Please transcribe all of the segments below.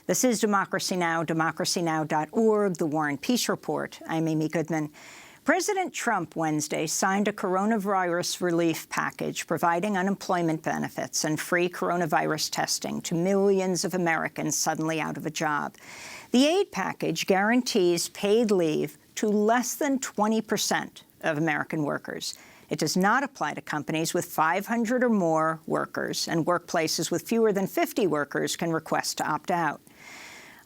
This is Democracy Now!, democracynow.org, The War and Peace Report. I'm Amy Goodman. President Trump Wednesday signed a coronavirus relief package providing unemployment benefits and free coronavirus testing to millions of Americans suddenly out of a job. The aid package guarantees paid leave to less than 20% of American workers. It does not apply to companies with 500 or more workers, and workplaces with fewer than 50 workers can request to opt out.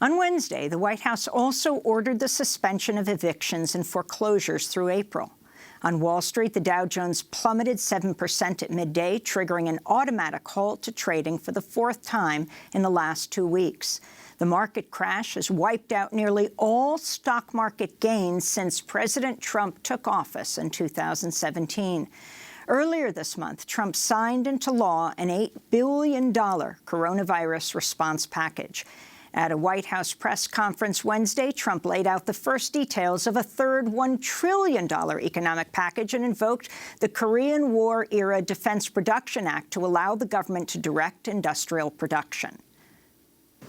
On Wednesday, the White House also ordered the suspension of evictions and foreclosures through April. On Wall Street, the Dow Jones plummeted 7% at midday, triggering an automatic halt to trading for the fourth time in the last 2 weeks. The market crash has wiped out nearly all stock market gains since President Trump took office in 2017. Earlier this month, Trump signed into law an $8 billion coronavirus response package. At a White House press conference Wednesday, Trump laid out the first details of a third $1 trillion economic package and invoked the Korean War-era Defense Production Act to allow the government to direct industrial production.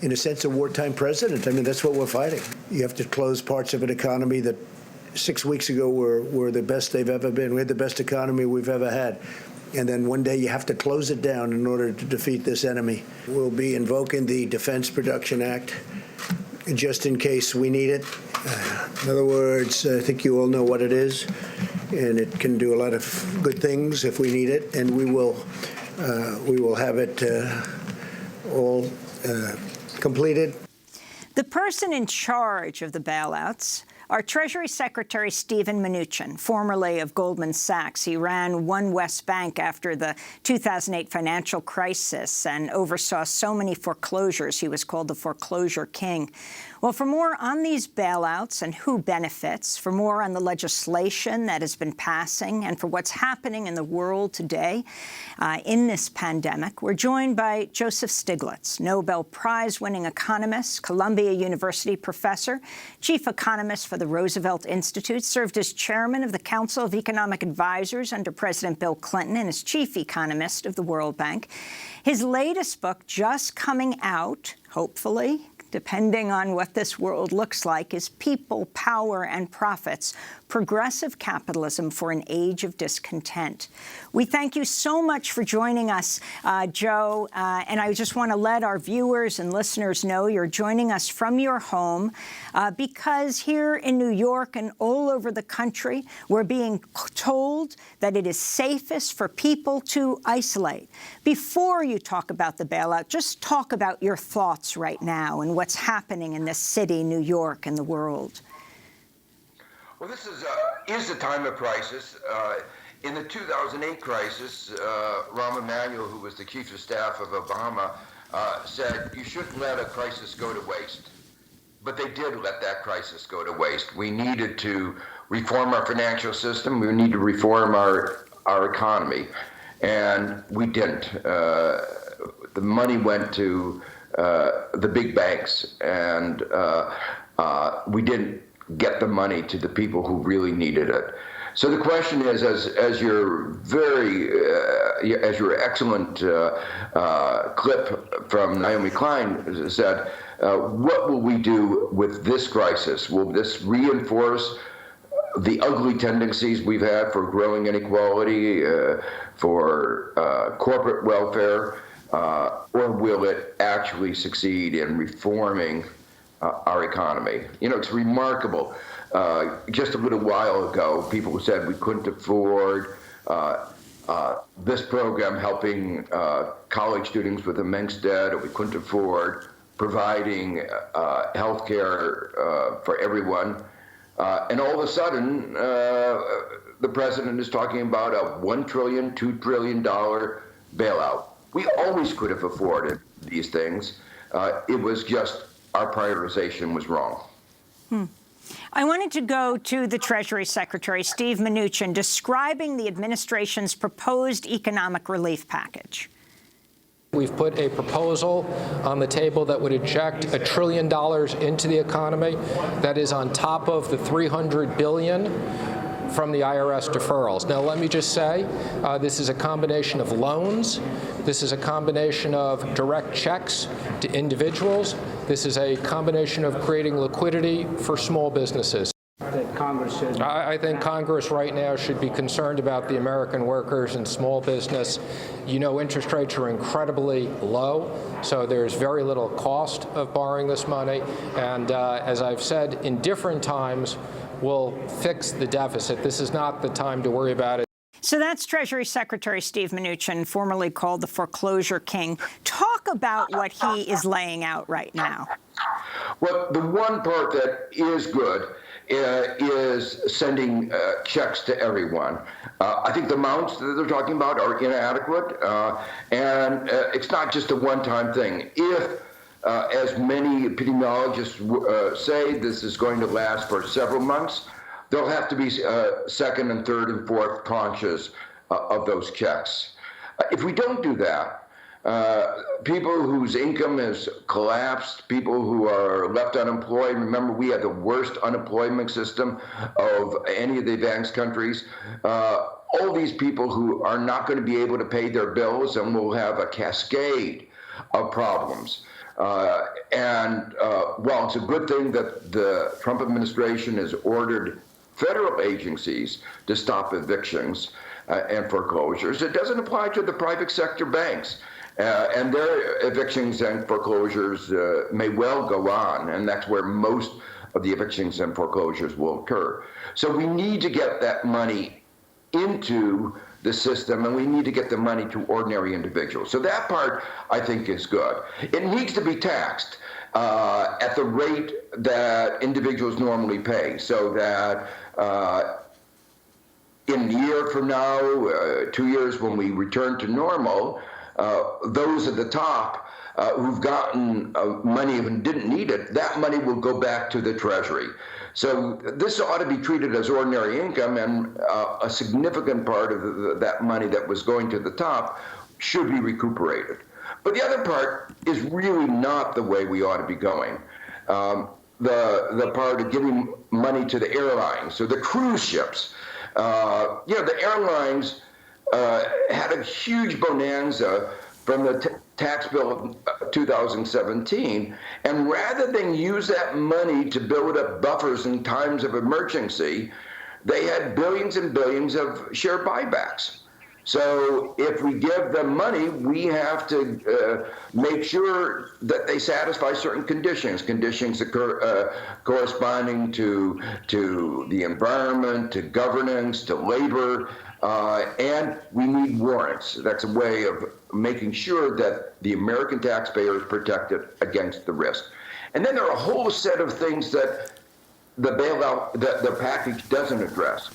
In a sense, a wartime president. I mean, that's what we're fighting. You have to close parts of an economy that 6 weeks ago were the best they've ever been. We had the best economy we've ever had. And then one day you have to close it down in order to defeat this enemy. We'll be invoking the Defense Production Act just in case we need it. In other words, I think you all know what it is, and it can do a lot of good things if we need it, and we will have it all completed. The person in charge of the bailouts are Treasury Secretary Steven Mnuchin, formerly of Goldman Sachs. He ran One West Bank after the 2008 financial crisis and oversaw so many foreclosures. He was called the foreclosure king. Well, for more on these bailouts and who benefits, for more on the legislation that has been passing, and for what's happening in the world today in this pandemic, we're joined by Joseph Stiglitz, Nobel Prize-winning economist, Columbia University professor, chief economist for the Roosevelt Institute, served as chairman of the Council of Economic Advisors under President Bill Clinton, and as chief economist of the World Bank. His latest book, just coming out, hopefully, depending on what this world looks like, is People, Power, and Profits, Progressive Capitalism for an Age of Discontent. We thank you so much for joining us, Joe, and I just want to let our viewers and listeners know you're joining us from your home because here in New York and all over the country, we're being told that it is safest for people to isolate. Before you talk about the bailout, just talk about your thoughts right now and what's happening in this city, New York, and the world. Well, this is a time of crisis. In the 2008 crisis, Rahm Emanuel, who was the chief of staff of Obama, said you shouldn't let a crisis go to waste. But they did let that crisis go to waste. We needed to reform our financial system. We need to reform our economy. And we didn't. The money went to the big banks, and we didn't get the money to the people who really needed it. So the question is, as your excellent clip from Naomi Klein said, what will we do with this crisis? Will this reinforce the ugly tendencies we've had for growing inequality, for corporate welfare, or will it actually succeed in reforming our economy? You know, it's remarkable. Just a little while ago, people said we couldn't afford this program helping college students with immense debt, or we couldn't afford providing health care for everyone. And all of a sudden, the president is talking about a $1 trillion, $2 trillion bailout. We always could have afforded these things. It was just our prioritization was wrong. I wanted to go to the Treasury Secretary, Steve Mnuchin, describing the administration's proposed economic relief package. We've put a proposal on the table that would inject $1 trillion into the economy. That is on top of the $300 billion from the IRS deferrals. Now, let me just say, this is a combination of loans. This is a combination of direct checks to individuals. This is a combination of creating liquidity for small businesses. That Congress should. I think Congress right now should be concerned about the American workers and small business. You know, interest rates are incredibly low, so there's very little cost of borrowing this money. And as I've said, in different times, we'll fix the deficit. This is not the time to worry about it. So that's Treasury Secretary Steve Mnuchin, formerly called the foreclosure king. Talk about what he is laying out right now. Well, the one part that is good is sending checks to everyone. I think the amounts that they're talking about are inadequate, and it's not just a one-time thing. If, as many epidemiologists say, this is going to last for several months, there'll have to be second and third and fourth tranches of those checks. If we don't do that, people whose income has collapsed, people who are left unemployed. Remember, we have the worst unemployment system of any of the advanced countries. All these people who are not going to be able to pay their bills, and will have a cascade of problems. While it's a good thing that the Trump administration has ordered federal agencies to stop evictions and foreclosures, it doesn't apply to the private sector banks. And their evictions and foreclosures may well go on, and that's where most of the evictions and foreclosures will occur. So we need to get that money into the system, and we need to get the money to ordinary individuals. So that part, I think, is good. It needs to be taxed at the rate that individuals normally pay, so that in a year from now, 2 years when we return to normal, those at the top who've gotten money and didn't need it, that money will go back to the Treasury. So this ought to be treated as ordinary income, and a significant part of that money that was going to the top should be recuperated. But the other part is really not the way we ought to be going. The part of giving money to the airlines, so the cruise ships. The airlines had a huge bonanza from the tax bill of 2017, and rather than use that money to build up buffers in times of emergency, they had billions and billions of share buybacks. So if we give them money, we have to make sure that they satisfy certain conditions corresponding to the environment, to governance, to labor, and we need warrants. That's a way of making sure that the American taxpayer is protected against the risk. And then there are a whole set of things that the bailout, the package doesn't address.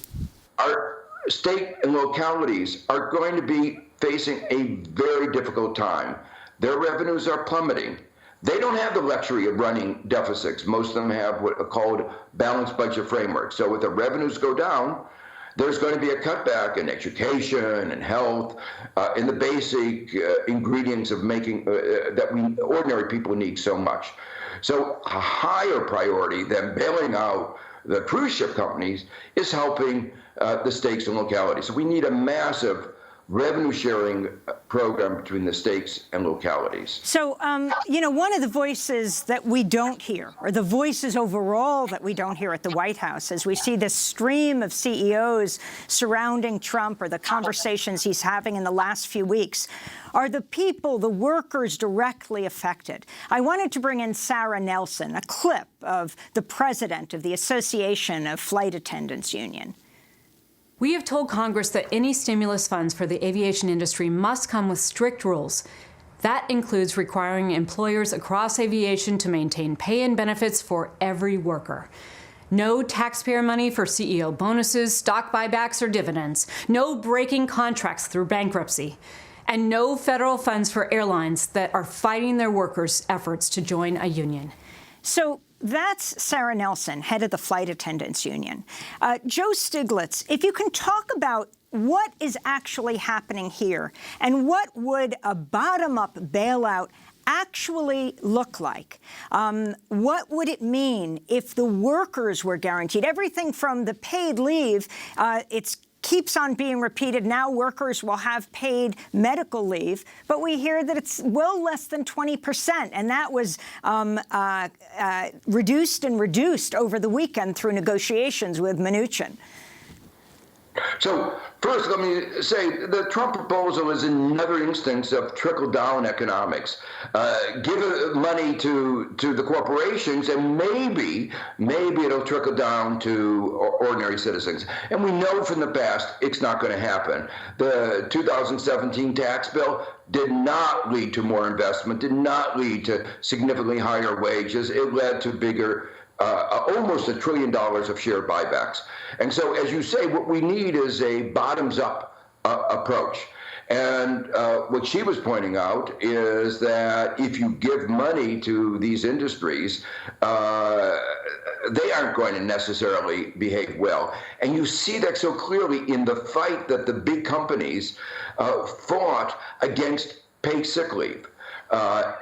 Our state and localities are going to be facing a very difficult time. Their revenues are plummeting. They don't have the luxury of running deficits. Most of them have what are called balanced budget frameworks. So if the revenues go down, there's going to be a cutback in education and health, in the basic ingredients of making that we ordinary people need so much. So a higher priority than bailing out the cruise ship companies is helping the states and localities. So we need a massive revenue sharing program between the states and localities. So, one of the voices that we don't hear, or the voices overall that we don't hear at the White House, as we see this stream of CEOs surrounding Trump, or the conversations he's having in the last few weeks, are the people, the workers directly affected. I wanted to bring in Sarah Nelson, a clip of the president of the Association of Flight Attendants Union. We have told Congress that any stimulus funds for the aviation industry must come with strict rules. That includes requiring employers across aviation to maintain pay and benefits for every worker. No taxpayer money for CEO bonuses, stock buybacks, or dividends. No breaking contracts through bankruptcy. And no federal funds for airlines that are fighting their workers' efforts to join a union. So that's Sarah Nelson, head of the Flight Attendants Union. Joe Stiglitz, if you can talk about what is actually happening here, and what would a bottom-up bailout actually look like? What would it mean if the workers were guaranteed everything from the paid leave? It's keeps on being repeated. Now workers will have paid medical leave, but we hear that it's well less than 20%, and that was reduced over the weekend through negotiations with Mnuchin. So first, let me say the Trump proposal is another instance of trickle-down economics. Give money to the corporations, and maybe it'll trickle down to ordinary citizens. And we know from the past it's not going to happen. The 2017 tax bill did not lead to more investment, did not lead to significantly higher wages. It led to bigger almost $1 trillion of share buybacks. And so, as you say, what we need is a bottoms-up approach. And what she was pointing out is that if you give money to these industries, they aren't going to necessarily behave well. And you see that so clearly in the fight that the big companies fought against paid sick leave.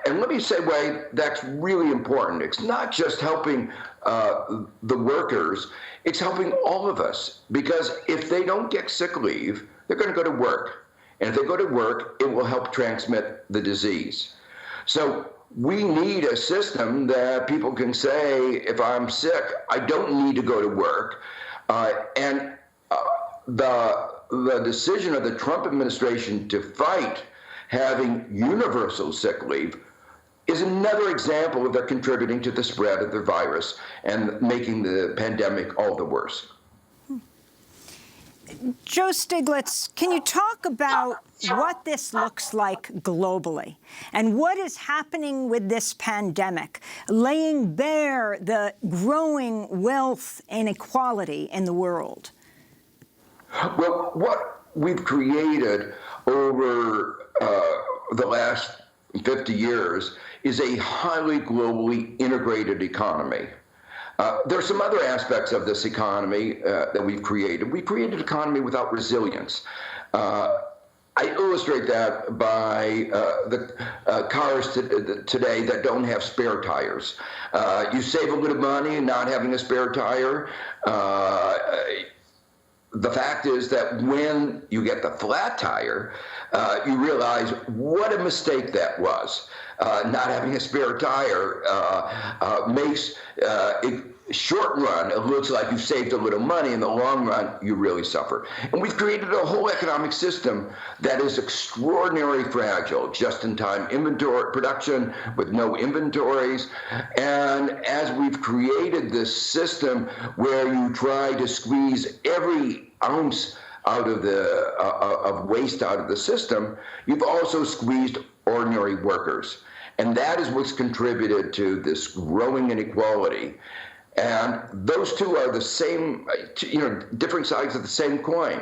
And let me say why that's really important. It's not just helping the workers, it's helping all of us. Because if they don't get sick leave, they're going to go to work. And if they go to work, it will help transmit the disease. So we need a system that people can say, if I'm sick, I don't need to go to work. And the decision of the Trump administration to fight having universal sick leave is another example of their contributing to the spread of the virus and making the pandemic all the worse. Joe Stiglitz, can you talk about what this looks like globally and what is happening with this pandemic, laying bare the growing wealth inequality in the world? Well, what we've created over the last 50 years is a highly globally integrated economy. There are some other aspects of this economy that we've created. We created an economy without resilience. I illustrate that by the cars today that don't have spare tires. You save a little money not having a spare tire. The fact is that when you get the flat tire, you realize what a mistake that was. Not having a spare tire makes it short run, it looks like you've saved a little money. In the long run, you really suffer. And we've created a whole economic system that is extraordinarily fragile, just-in-time inventory production with no inventories. And as we've created this system where you try to squeeze every ounce out of of waste out of the system, you've also squeezed ordinary workers. And that is what's contributed to this growing inequality. And those two are the same, different sides of the same coin.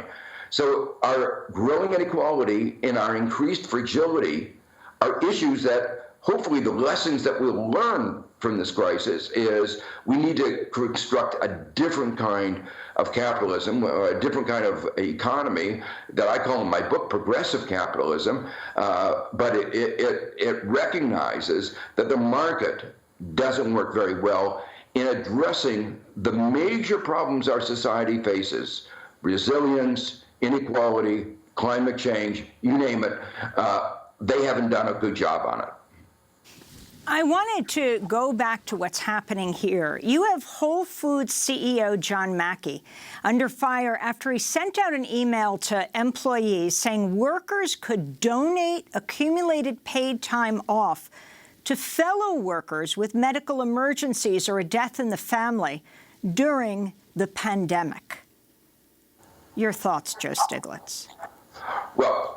So our growing inequality and our increased fragility are issues that hopefully the lessons that we'll learn from this crisis is we need to construct a different kind of capitalism, or a different kind of economy that I call in my book progressive capitalism, but it recognizes that the market doesn't work very well in addressing the major problems our society faces: resilience, inequality, climate change, you name it. They haven't done a good job on it. I wanted to go back to what's happening here. You have Whole Foods CEO John Mackey under fire after he sent out an email to employees saying workers could donate accumulated paid time off to fellow workers with medical emergencies or a death in the family during the pandemic. Your thoughts, Joe Stiglitz? Well,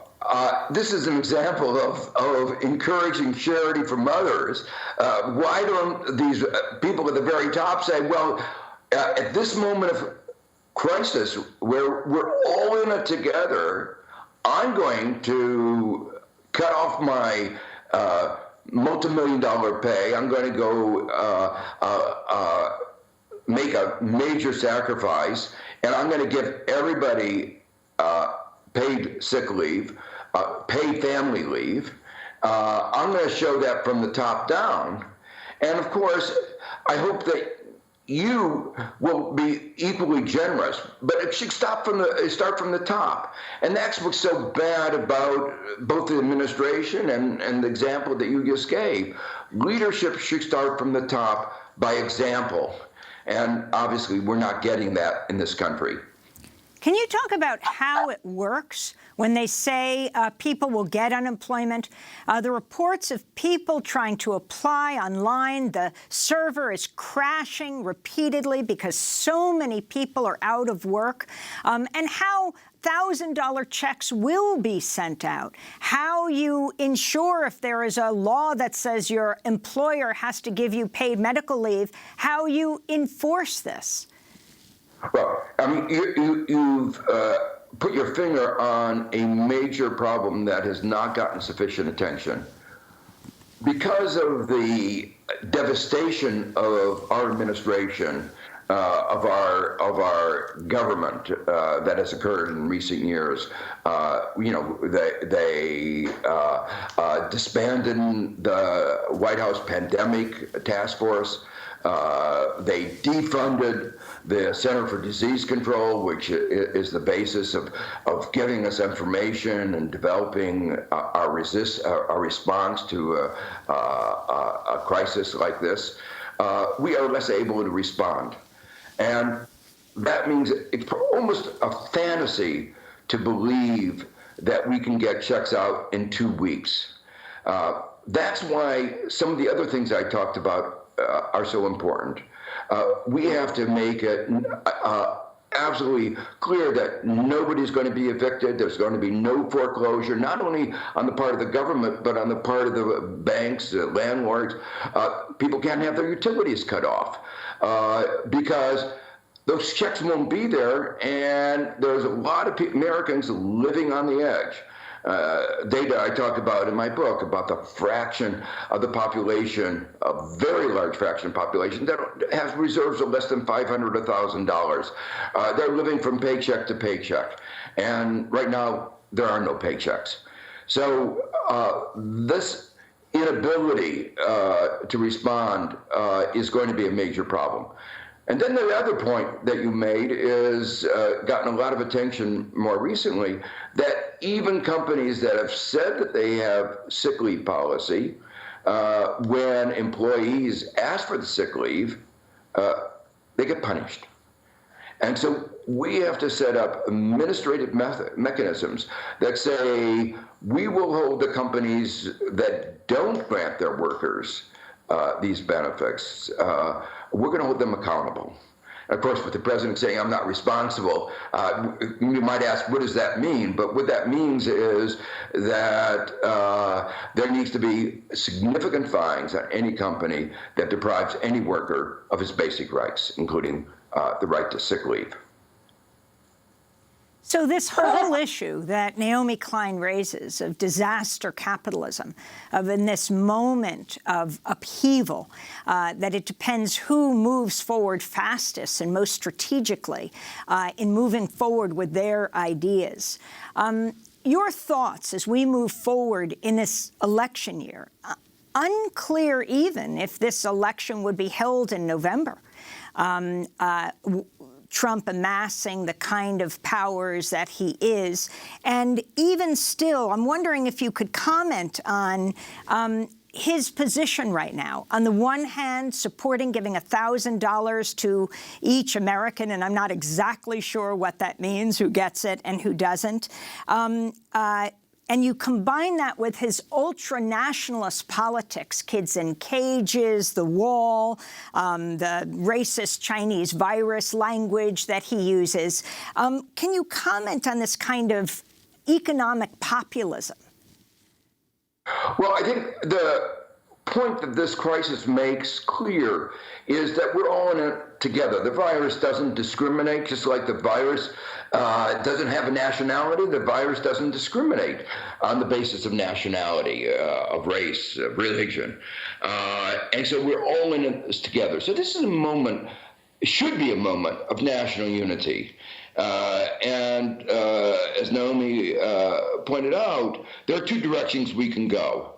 this is an example of encouraging charity from others. Why don't these people at the very top say, well, at this moment of crisis where we're all in it together, I'm going to cut off my multi-million-dollar pay. I'm going to go make a major sacrifice, and I'm going to give everybody paid sick leave, paid family leave. I'm going to show that from the top down. And of course, I hope that you will be equally generous, but it should start from the top. And that's what's so bad about both the administration and the example that you just gave. Leadership should start from the top by example. And obviously, we're not getting that in this country. Can you talk about how it works when they say people will get unemployment? The reports of people trying to apply online, the server is crashing repeatedly because so many people are out of work, and how $1,000 checks will be sent out, how you ensure if there is a law that says your employer has to give you paid medical leave, how you enforce this. Well, I mean, you've put your finger on a major problem that has not gotten sufficient attention. Because of the devastation of our administration, of our government that has occurred in recent years, they disbanded the White House pandemic task force. They defunded the Center for Disease Control, which is the basis of giving us information and developing our response to a crisis like this. We are less able to respond. And that means it's almost a fantasy to believe that we can get checks out in 2 weeks. That's why some of the other things I talked about are so important. We have to make it absolutely clear that nobody's going to be evicted. There's going to be no foreclosure, not only on the part of the government, but on the part of the banks, the landlords. People can't have their utilities cut off because those checks won't be there, and there's a lot of Americans living on the edge. Data I talk about in my book about the fraction of the population, a very large fraction of the population, that has reserves of less than $500 or $1,000. They're living from paycheck to paycheck. And right now, there are no paychecks. So this inability to respond is going to be a major problem. And then the other point that you made is gotten a lot of attention more recently, that even companies that have said that they have sick leave policy, when employees ask for the sick leave, they get punished. And so we have to set up administrative mechanisms that say we will hold the companies that don't grant their workers these benefits, we're going to hold them accountable. And of course, with the president saying, I'm not responsible, you might ask, what does that mean? But what that means is that there needs to be significant fines on any company that deprives any worker of his basic rights, including the right to sick leave. So this whole issue that Naomi Klein raises of disaster capitalism, of in this moment of upheaval, that it depends who moves forward fastest and most strategically in moving forward with their ideas. Your thoughts as we move forward in this election year, unclear even if this election would be held in November. Trump amassing the kind of powers that he is. And even still, I'm wondering if you could comment on his position right now. On the one hand, supporting giving $1,000 to each American, and I'm not exactly sure what that means, who gets it and who doesn't. And you combine that with his ultra-nationalist politics, kids in cages, the wall, the racist Chinese virus language that he uses. Can you comment on this kind of economic populism? Well, I think the point that this crisis makes clear is that we're all in it together. The virus doesn't discriminate, just like the virus doesn't have a nationality. The virus doesn't discriminate on the basis of nationality, of race, of religion. And so we're all in this together. So this is a moment, it should be a moment of national unity. And as Naomi pointed out, there are two directions we can go.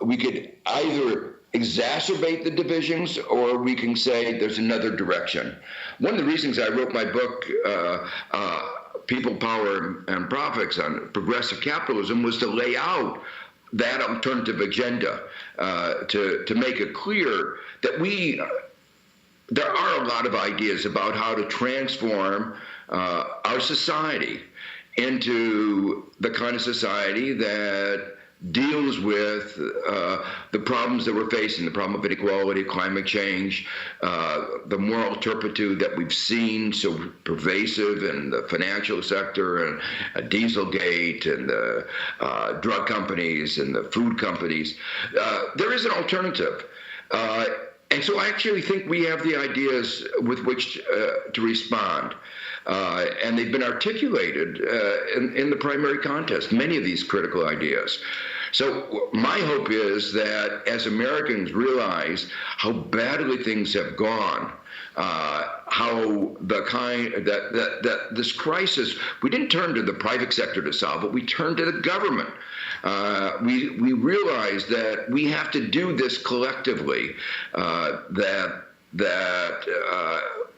We could either exacerbate the divisions, or we can say there's another direction. One of the reasons I wrote my book, People, Power, and Profits on Progressive Capitalism, was to lay out that alternative agenda, to make it clear that there are a lot of ideas about how to transform our society into the kind of society that deals with the problems that we're facing, the problem of inequality, climate change, the moral turpitude that we've seen so pervasive in the financial sector, and Dieselgate, and the drug companies, and the food companies. There is an alternative. And so I actually think we have the ideas with which to respond. And they've been articulated in the primary contest, many of these critical ideas. So my hope is that as Americans realize how badly things have gone, how that this crisis, we didn't turn to the private sector to solve it, we turned to the government. We realize that we have to do this collectively,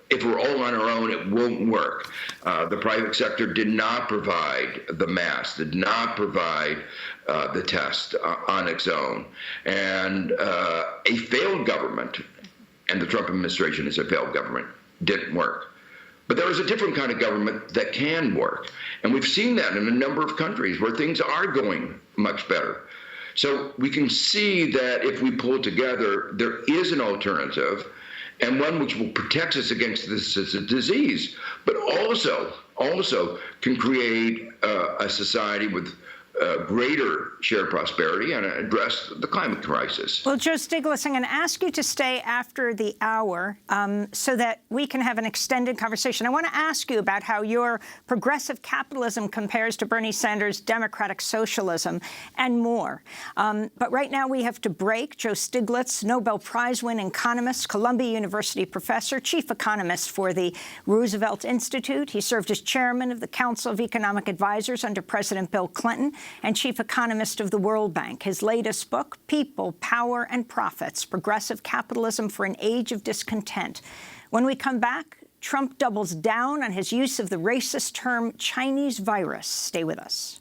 if we're all on our own, it won't work. The private sector did not provide the mass, did not provide the test on its own. And a failed government, and the Trump administration is a failed government, didn't work. But there is a different kind of government that can work. And we've seen that in a number of countries where things are going much better. So we can see that if we pull together, there is an alternative, and one which will protect us against this disease, but also can create a society with greater shared prosperity and address the climate crisis. Well, Joe Stiglitz, I'm going to ask you to stay after the hour so that we can have an extended conversation. I want to ask you about how your progressive capitalism compares to Bernie Sanders' democratic socialism and more. But right now we have to break. Joe Stiglitz, Nobel Prize-winning economist, Columbia University professor, chief economist for the Roosevelt Institute. He served as chairman of the Council of Economic Advisors under President Bill Clinton, and chief economist of the World Bank. His latest book, People, Power, and Profits, Progressive Capitalism for an Age of Discontent. When we come back, Trump doubles down on his use of the racist term Chinese virus. Stay with us.